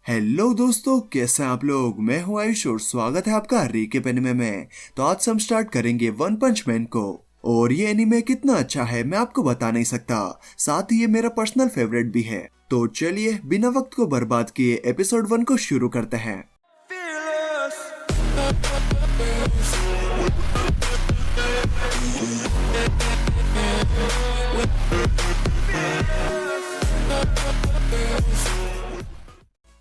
Hello दोस्तों, कैसे हैं आप लोग। मैं हूं आयुष और स्वागत है आपका रीके एनिमे में। तो आज से हम स्टार्ट करेंगे वन पंच मैन को। और ये एनिमे कितना अच्छा है मैं आपको बता नहीं सकता, साथ ही ये मेरा पर्सनल फेवरेट भी है। तो चलिए बिना वक्त को बर्बाद किए एपिसोड 1 को शुरू करते हैं।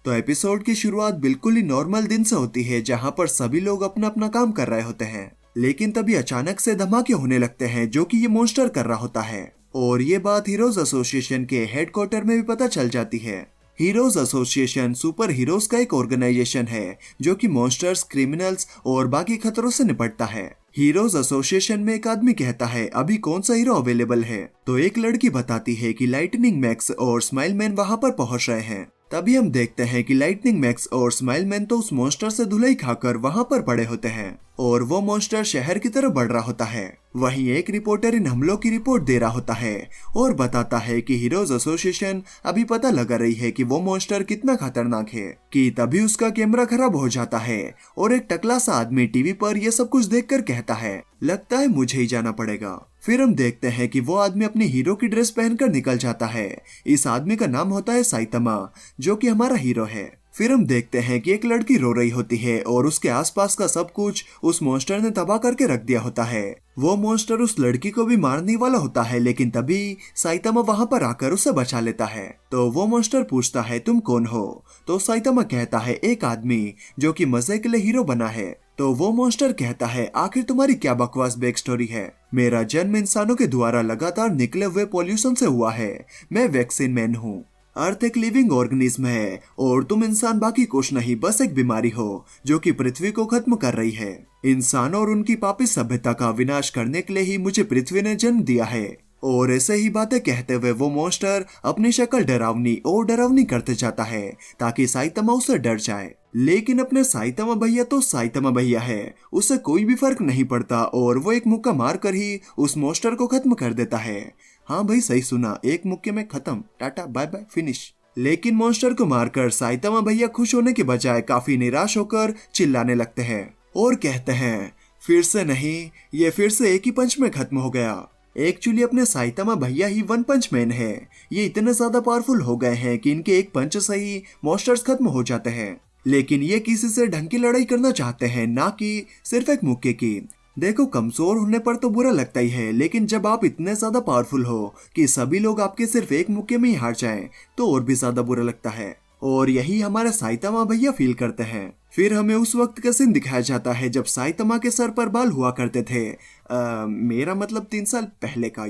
तो एपिसोड की शुरुआत बिल्कुल ही नॉर्मल दिन से होती है, जहां पर सभी लोग अपना अपना काम कर रहे होते हैं। लेकिन तभी अचानक से धमाके होने लगते हैं, जो कि ये मॉन्स्टर कर रहा होता है। और ये बात हीरोज एसोसिएशन के हेडक्वार्टर में भी पता चल जाती है। हीरोज एसोसिएशन सुपर हीरोज का एक ऑर्गेनाइजेशन है, जो कि मॉन्स्टर्स, क्रिमिनल्स और बाकी खतरों से निपटता है। हीरोज एसोसिएशन में एक आदमी कहता है अभी कौन सा हीरो अवेलेबल है, तो एक लड़की बताती है कि लाइटनिंग मैक्स और स्माइल मैन वहां पर पहुंच रहे हैं। तभी हम देखते हैं कि लाइटनिंग मैक्स और स्माइल मैन तो उस मॉन्स्टर से धुलाई खाकर वहां पर पड़े होते हैं और वो मॉन्स्टर शहर की तरफ बढ़ रहा होता है। वहीं एक रिपोर्टर इन हमलों की रिपोर्ट दे रहा होता है और बताता है कि हीरोज एसोसिएशन अभी पता लगा रही है कि वो मॉन्स्टर कितना खतरनाक है। कि तभी उसका कैमरा खराब हो जाता है और एक टकला सा आदमी टीवी पर ये सब कुछ देखकर कहता है लगता है मुझे ही जाना पड़ेगा। फिर हम देखते हैं कि वो आदमी अपनी हीरो की ड्रेस पहनकर निकल जाता है। इस आदमी का नाम होता है साइतामा, जो कि हमारा हीरो है। फिर हम देखते हैं कि एक लड़की रो रही होती है और उसके आसपास का सब कुछ उस मॉन्स्टर ने तबाह करके रख दिया होता है। वो मॉन्स्टर उस लड़की को भी मारने वाला होता है, लेकिन तभी साइतामा वहां पर आकर उसे बचा लेता है। तो वो मॉन्स्टर पूछता है तुम कौन हो, तो साइतामा कहता है एक आदमी जो कि मजे के लिए हीरो बना है। तो वो मॉन्स्टर कहता है आखिर तुम्हारी क्या बकवास बैक स्टोरी है। मेरा जन्म इंसानों के द्वारा लगातार निकले हुए पॉल्यूशन से हुआ है। मैं वैक्सीन मैन हूँ। अर्थ एक लिविंग ऑर्गेनिज्म है और तुम इंसान बाकी कुछ नहीं, बस एक बीमारी हो जो कि पृथ्वी को खत्म कर रही है। इंसानों और उनकी पापी सभ्यता का विनाश करने के लिए ही मुझे पृथ्वी ने जन्म दिया है। और ऐसे ही बातें कहते हुए वो मॉन्स्टर अपनी शक्ल डरावनी और डरावनी करते जाता है ताकि साइतामा उससे डर जाए। लेकिन अपने साइतामा भैया तो साइतामा भैया है, उसे कोई भी फर्क नहीं पड़ता और वो एक मुक्का मार कर ही उस मॉन्स्टर को खत्म कर देता है। हाँ भाई सही सुना, एक मुक्के में खत्म, टाटा बाय बाय फिनिश। लेकिन मॉन्स्टर को मारकर साइतामा भैया खुश होने के बजाय काफी निराश होकर चिल्लाने लगते हैं और कहते हैं फिर से नहीं, ये फिर से एक ही पंच में खत्म हो गया। एक्चुअली अपने साइतामा भैया ही वन पंच मैन है। ये इतने ज्यादा पावरफुल हो गए हैं कि इनके एक पंच से ही मॉन्स्टर्स खत्म हो जाते हैं। लेकिन ये किसी से ढंग की लड़ाई करना चाहते हैं, ना कि सिर्फ एक मुक्के की। देखो कमजोर होने पर तो बुरा लगता ही है, लेकिन जब आप इतने ज्यादा पावरफुल हो कि सभी लोग आपके सिर्फ एक मुक्के में ही हार जाएं, तो और भी ज्यादा बुरा लगता है। और यही हमारे साइतामा भैया फील करते हैं। फिर हमें उस वक्त का सीन दिखाया जाता है जब साइतामा के सर पर बाल हुआ करते थे। मेरा मतलब 3 साल पहले का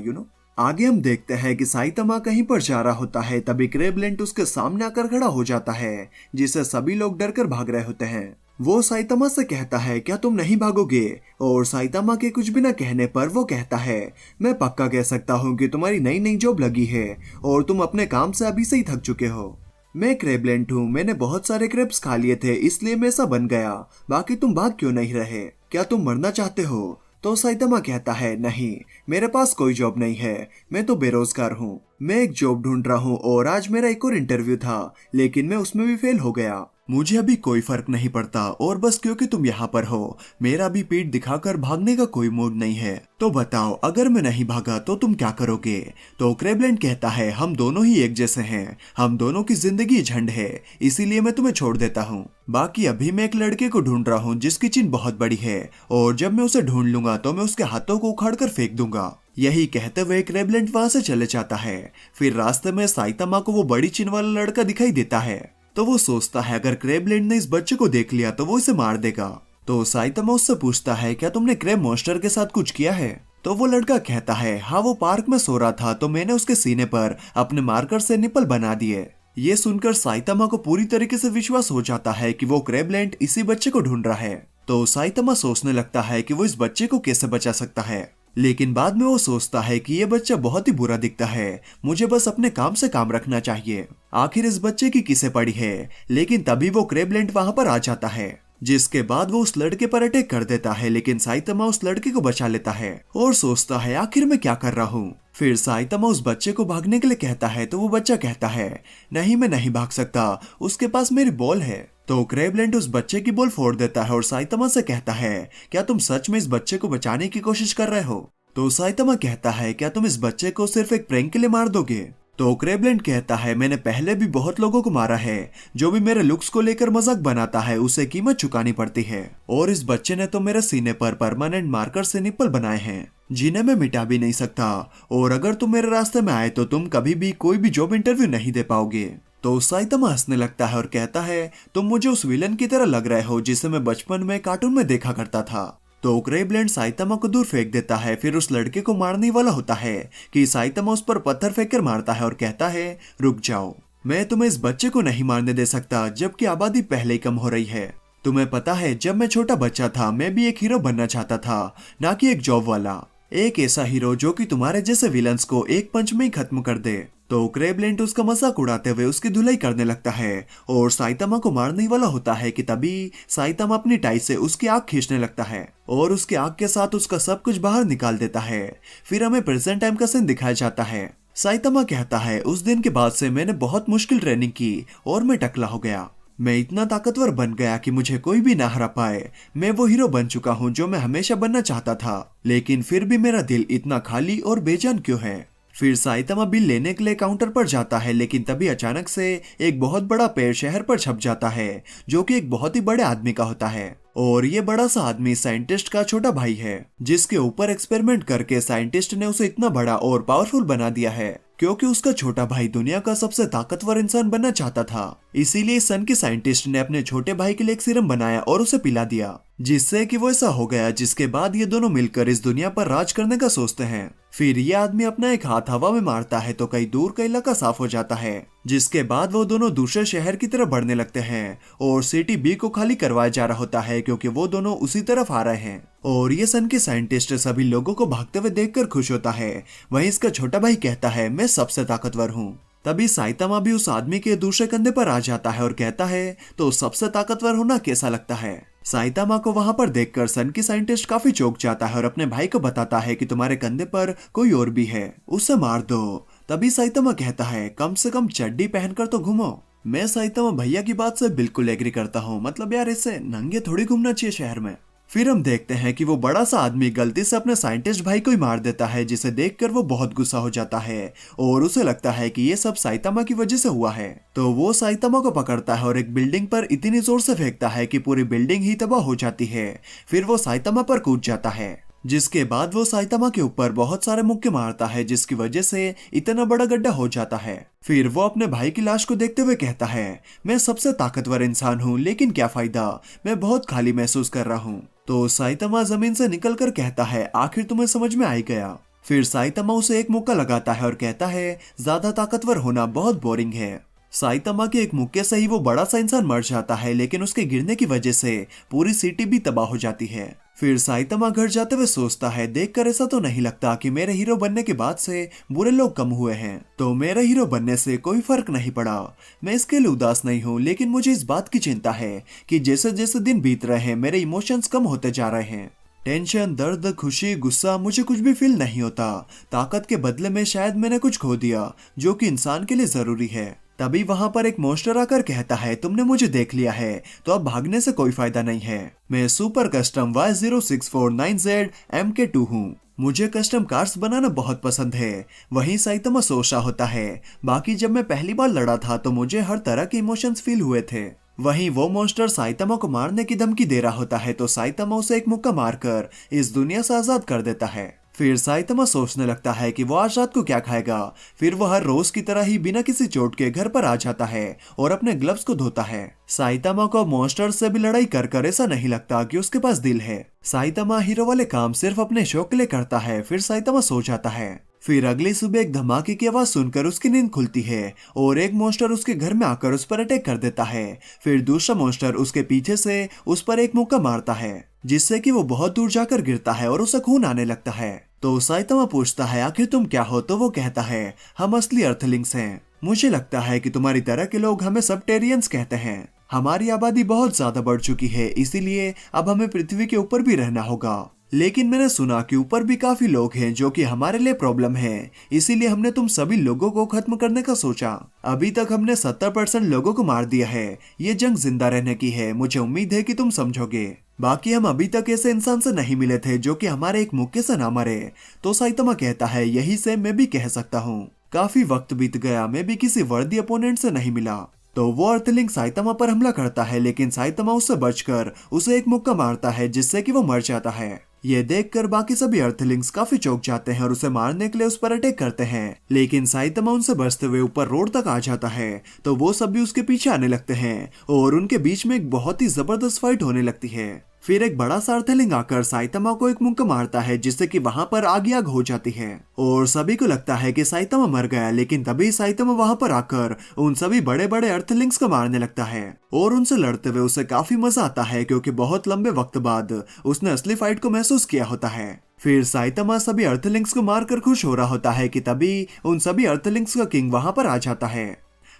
आगे हम देखते हैं कि साइतामा कहीं पर जा रहा होता है, तभी क्रेबलेंट उसके सामने आकर खड़ा हो जाता है, जिसे सभी लोग डर कर भाग रहे होते हैं। वो साइतामा से कहता है क्या तुम नहीं भागोगे, और साइतामा के कुछ भी न कहने पर वो कहता है मैं पक्का कह सकता हूँ कि तुम्हारी नई नई जॉब लगी है और तुम अपने काम से अभी से ही थक चुके हो। मैं क्रेबलेंट हूँ, मैंने बहुत सारे क्रेब्स खा लिए थे इसलिए मैं ऐसा बन गया, बाकी तुम भाग क्यों नहीं रहे, क्या तुम मरना चाहते हो। तो साइतामा कहता है नहीं, मेरे पास कोई जॉब नहीं है, मैं तो बेरोजगार हूँ। मैं एक जॉब ढूंढ रहा हूँ और आज मेरा एक और इंटरव्यू था, लेकिन मैं उसमें भी फेल हो गया। मुझे अभी कोई फर्क नहीं पड़ता और बस क्योंकि तुम यहाँ पर हो, मेरा भी पीठ दिखाकर भागने का कोई मूड नहीं है। तो बताओ अगर मैं नहीं भागा तो तुम क्या करोगे। तो क्रेबलेंट कहता है हम दोनों ही एक जैसे हैं, हम दोनों की जिंदगी झंड है, इसीलिए मैं तुम्हें छोड़ देता हूँ। बाकी अभी मैं एक लड़के को ढूंढ रहा हूँ जिसकी चिन बहुत बड़ी है, और जब मैं उसे ढूंढ लूंगा तो मैं उसके हाथों को उखाड़ कर फेंक दूंगा। यही कहते हुए क्रेबलेंट वहां से चले जाता है। फिर रास्ते में साइतामा को वो बड़ी चिन वाला लड़का दिखाई देता है, तो वो सोचता है अगर क्रेबलेंट ने इस बच्चे को देख लिया तो वो इसे मार देगा। तो साइतामा उससे पूछता है क्या तुमने क्रेब मॉन्स्टर के साथ कुछ किया है। तो वो लड़का कहता है हाँ, वो पार्क में सो रहा था तो मैंने उसके सीने पर अपने मार्कर से निपल बना दिए। ये सुनकर साइतामा को पूरी तरीके से विश्वास हो जाता है कि वो क्रेबलेंट इसी बच्चे को ढूंढ रहा है। तो साइतामा सोचने लगता है कि वो इस बच्चे को कैसे बचा सकता है, लेकिन बाद में वो सोचता है कि ये बच्चा बहुत ही बुरा दिखता है, मुझे बस अपने काम से काम रखना चाहिए। आखिर इस बच्चे की किसे पड़ी है। लेकिन तभी वो क्रेबलेंट वहां पर आ जाता है जिसके बाद वो उस लड़के पर अटैक कर देता है, लेकिन साइतामा उस लड़के को बचा लेता है और सोचता है आखिर मैं क्या कर रहा हूँ। फिर साइतामा उस बच्चे को भागने के लिए कहता है तो वो बच्चा कहता है नहीं, मैं नहीं भाग सकता, उसके पास मेरी बॉल है। तो क्रेवलेंट उस बच्चे की बॉल फोड़ देता है और साइतामा से कहता है क्या तुम सच में इस बच्चे को बचाने की कोशिश कर रहे हो? तो साइतामा कहता है क्या तुम इस बच्चे को सिर्फ एक प्रैंक के लिए मार दोगे? तो क्रेवलेंट कहता है मैंने पहले भी बहुत लोगों को मारा है, जो भी मेरे लुक्स को लेकर मजाक बनाता है उसे कीमत चुकानी पड़ती है। और इस बच्चे ने तो मेरे सीने पर परमानेंट मार्कर से निप्पल बनाए हैं जिन्हें मैं मिटा भी नहीं सकता, और अगर तुम मेरे रास्ते में आए तो तुम कभी भी कोई भी जॉब इंटरव्यू नहीं दे पाओगे। तो साइतामा हंसने लगता है और कहता है तुम मुझे उस विलन की तरह लग रहे हो जिसे मैं बचपन में कार्टून में देखा करता था। तो क्रेवलेंट साइतामा को दूर फेंक देता है, फिर उस लड़के को मारने वाला होता है कि साइतामा उस पर पत्थर फेंक कर मारता है और कहता है रुक जाओ, मैं तुम्हें इस बच्चे को नहीं मारने दे सकता जबकि आबादी पहले ही कम हो रही है। तुम्हें पता है जब मैं छोटा बच्चा था मैं भी एक हीरो बनना चाहता था, ना कि एक जॉब वाला, एक ऐसा हीरो जो कि तुम्हारे जैसे विलन्स को एक पंच में ही खत्म कर दे। तो क्रेवलेंट उसका मजाक उड़ाते हुए उसकी धुलाई करने लगता है और साइतामा को मारने वाला होता है कि तभी साइतामा अपनी टाई से उसकी आंख खींचने लगता है और उसकी आंख के साथ उसका सब कुछ बाहर निकाल देता है। फिर हमें प्रेजेंट टाइम का सीन दिखाया जाता है। साइतामा कहता है उस दिन के बाद से मैंने बहुत मुश्किल ट्रेनिंग की और मैं टकला हो गया, मैं इतना ताकतवर बन गया कि मुझे कोई भी ना हरा पाए। मैं वो हीरो बन चुका हूँ जो मैं हमेशा बनना चाहता था, लेकिन फिर भी मेरा दिल इतना खाली और बेजान क्यों है? फिर साइतामा बिल लेने के लिए काउंटर पर जाता है, लेकिन तभी अचानक से एक बहुत बड़ा पेड़ शहर पर छप जाता है जो कि एक बहुत ही बड़े आदमी का होता है। और ये बड़ा सा आदमी साइंटिस्ट का छोटा भाई है जिसके ऊपर एक्सपेरिमेंट करके साइंटिस्ट ने उसे इतना बड़ा और पावरफुल बना दिया है क्योंकि उसका छोटा भाई दुनिया का सबसे ताकतवर इंसान बनना चाहता था। इसीलिए सन के साइंटिस्ट ने अपने छोटे भाई के लिए एक सीरम बनाया और उसे पिला दिया, जिससे कि वो ऐसा हो गया, जिसके बाद ये दोनों मिलकर इस दुनिया पर राज करने का सोचते हैं। फिर ये आदमी अपना एक हाथ हवा में मारता है तो कहीं दूर का इलाका साफ हो जाता है, जिसके बाद वो दोनों दूसरे शहर की तरफ बढ़ने लगते हैं और सिटी बी को खाली करवाया जा रहा होता है क्योंकि वो दोनों उसी तरफ आ रहे हैं। और ये सन के साइंटिस्ट सभी लोगों को भागते हुए देखकर खुश होता है। वहीं इसका छोटा भाई कहता है मैं सबसे ताकतवर हूँ। तभी साइतामा भी उस आदमी के दूसरे कंधे पर आ जाता है और कहता है तो सबसे ताकतवर होना कैसा लगता है? साइतामा को वहां पर देखकर सन की साइंटिस्ट काफी चौंक जाता है और अपने भाई को बताता है कि तुम्हारे कंधे पर कोई और भी है, उसे मार दो। तभी साइतामा कहता है कम से कम चड्डी पहनकर तो घूमो। मैं साइतामा भैया की बात से बिल्कुल एग्री करता हूँ, मतलब यार इससे नंगे थोड़ी घूमना चाहिए शहर में। फिर हम देखते हैं कि वो बड़ा सा आदमी गलती से अपने साइंटिस्ट भाई को ही मार देता है, जिसे देखकर वो बहुत गुस्सा हो जाता है और उसे लगता है कि ये सब साइतामा की वजह से हुआ है। तो वो साइतामा को पकड़ता है और एक बिल्डिंग पर इतनी जोर से फेंकता है कि पूरी बिल्डिंग ही तबाह हो जाती है। फिर वो साइतामा पर कूद जाता है, जिसके बाद वो साइतामा के ऊपर बहुत सारे मुक्के मारता है, जिसकी वजह से इतना बड़ा गड्ढा हो जाता है। फिर वो अपने भाई की लाश को देखते हुए कहता है मैं सबसे ताकतवर इंसान हूँ, लेकिन क्या फायदा, मैं बहुत खाली महसूस कर रहा हूँ। तो साइतामा जमीन से निकलकर कहता है आखिर तुम्हें समझ में आ ही गया। फिर साइतामा उसे एक मुक्का लगाता है और कहता है ज्यादा ताकतवर होना बहुत बोरिंग है। साइतामा के एक मुक्के से ही वो बड़ा सा इंसान मर जाता है, लेकिन उसके गिरने की वजह से पूरी सिटी भी तबाह हो जाती है। फिर साइतामा घर जाते हुए सोचता है देखकर ऐसा तो नहीं लगता कि मेरे हीरो बनने के बाद से बुरे लोग कम हुए हैं, तो मेरे हीरो बनने से कोई फर्क नहीं पड़ा। मैं इसके लिए उदास नहीं हूँ, लेकिन मुझे इस बात की चिंता है कि जैसे जैसे दिन बीत रहे हैं मेरे इमोशंस कम होते जा रहे हैं। टेंशन, दर्द, खुशी, गुस्सा, मुझे कुछ भी फील नहीं होता। ताकत के बदले में शायद मैंने कुछ खो दिया जो कि इंसान के लिए जरूरी है। तभी वहां पर एक मॉन्स्टर आकर कहता है तुमने मुझे देख लिया है तो अब भागने से कोई फायदा नहीं है। मैं सुपर कस्टम Y0649Z MK2 हूँ। मुझे कस्टम कार्स बनाना बहुत पसंद है। वहीं साइतामा सोच रहा होता है बाकी जब मैं पहली बार लड़ा था तो मुझे हर तरह के इमोशंस फील हुए थे। वहीं वो मॉन्स्टर साइतामा को मारने की धमकी दे रहा होता है तो साइतामा उसे एक मुक्का मारकर इस दुनिया से आजाद कर देता है। फिर साइतामा सोचने लगता है कि वो आज रात को क्या खाएगा। फिर वो हर रोज की तरह ही बिना किसी चोट के घर पर आ जाता है और अपने ग्लव्स को धोता है। साइतामा को मॉन्स्टर से भी लड़ाई कर कर ऐसा नहीं लगता कि उसके पास दिल है। साइतामा हीरो वाले काम सिर्फ अपने शौक के लिए करता है। फिर साइतामा सो जाता है। फिर अगली सुबह एक धमाके की आवाज सुनकर उसकी नींद खुलती है और एक मॉन्स्टर उसके घर में आकर उस पर अटैक कर देता है। फिर दूसरा मॉन्स्टर उसके पीछे से उस पर एक मुक्का मारता है, जिससे कि वो बहुत दूर जाकर गिरता है और उसे खून आने लगता है। तो साइतामा पूछता है आखिर तुम क्या हो? तो वो कहता है हम असली अर्थलिंग्स हैं। मुझे लगता है कि तुम्हारी तरह के लोग हमें सबटेरियंस कहते हैं। हमारी आबादी बहुत ज्यादा बढ़ चुकी है, इसीलिए अब हमें पृथ्वी के ऊपर भी रहना होगा। लेकिन मैंने सुना कि ऊपर भी काफी लोग हैं जो कि हमारे लिए प्रॉब्लम है, इसीलिए हमने तुम सभी लोगों को खत्म करने का सोचा। अभी तक हमने 70% लोगों को मार दिया है। ये जंग जिंदा रहने की है, मुझे उम्मीद है कि तुम समझोगे। बाकी हम अभी तक ऐसे इंसान से नहीं मिले थे जो कि हमारे एक मुक्के से ना मरे। तो साइतमा कहता है, यही से मैं भी कह सकता हूँ। काफी वक्त बीत गया, मैं भी किसी वर्दी अपोनेंट से नहीं मिला। तो वो अर्थलिंक साइतमा पर हमला करता है, लेकिन साइतमा उससे बचकर उसे एक मुक्का मारता है जिससे कि वो मर जाता है। ये देखकर बाकी सभी अर्थलिंक्स काफी चौंक जाते हैं और उसे मारने के लिए उस पर अटैक करते हैं, लेकिन साइतमा उनसे बचते हुए ऊपर रोड तक आ जाता है। तो वो सब भी उसके पीछे आने लगते हैं और उनके बीच में एक बहुत ही जबरदस्त फाइट होने लगती है। फिर एक बड़ा सा अर्थलिंग आकर साइतमा को एक मुक्का मारता है जिससे कि वहां पर आग ही आग हो जाती है और सभी को लगता है कि साइतमा मर गया। लेकिन तभी साइतमा वहां पर आकर उन सभी बड़े बड़े अर्थलिंग्स को मारने लगता है और उनसे लड़ते हुए उसे काफी मजा आता है, क्योंकि बहुत लंबे वक्त बाद उसने असली फाइट को महसूस किया होता है। फिर साइतमा सभी अर्थलिंग्स को मारकर खुश हो रहा होता है कि तभी उन सभी अर्थलिंग्स का किंग वहां पर आ जाता है।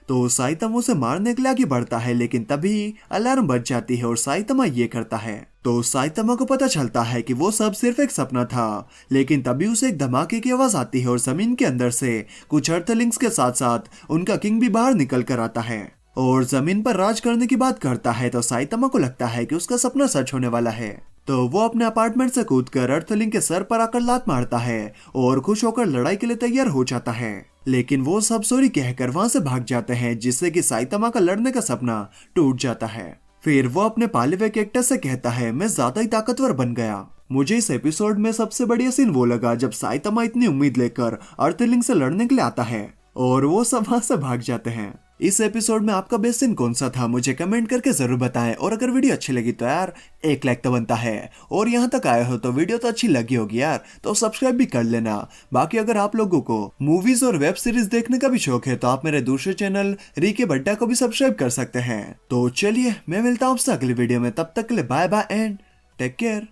तो साइतमा उसे मारने के लिए आगे बढ़ता है, लेकिन तभी अलार्म बज जाती है और साइतमा ये करता है। तो साइतमा को पता चलता है कि वो सब सिर्फ एक सपना था, लेकिन तभी उसे एक धमाके की आवाज आती है और जमीन के अंदर से कुछ अर्थलिंक्स के साथ साथ उनका किंग भी बाहर निकल कर आता है और जमीन पर राज करने की बात करता है। तो साइतमा को लगता है कि उसका सपना सच होने वाला है। तो वो अपने अपार्टमेंट से कूदकर अर्थलिंक के सर पर आकर लात मारता है और खुश होकर लड़ाई के लिए तैयार हो जाता है। लेकिन वो सब सॉरी कहकर वहां से भाग जाते हैं, जिससे कि साइतमा का लड़ने का सपना टूट जाता है। फिर वो अपने पाले हुए कैरेक्टर से कहता है, मैं ज्यादा ही ताकतवर बन गया। मुझे इस एपिसोड में सबसे बढ़िया सीन वो लगा जब साइतमा इतनी उम्मीद लेकर अर्थलिंक से लड़ने के लिए आता है और वो सब वहां से भाग जाते हैं। इस एपिसोड में आपका बेस्ट सीन कौन सा था, मुझे कमेंट करके जरूर बताएं। और अगर वीडियो अच्छी लगी तो यार एक लाइक तो बनता है, और यहाँ तक आए हो तो वीडियो तो अच्छी लगी होगी यार, तो सब्सक्राइब भी कर लेना। बाकी अगर आप लोगों को मूवीज और वेब सीरीज देखने का भी शौक है तो आप मेरे दूसरे चैनल रीके भट्टा को भी सब्सक्राइब कर सकते हैं। तो चलिए मैं मिलता हूँ आपसे अगली वीडियो में, तब तक के लिए bye bye and take care.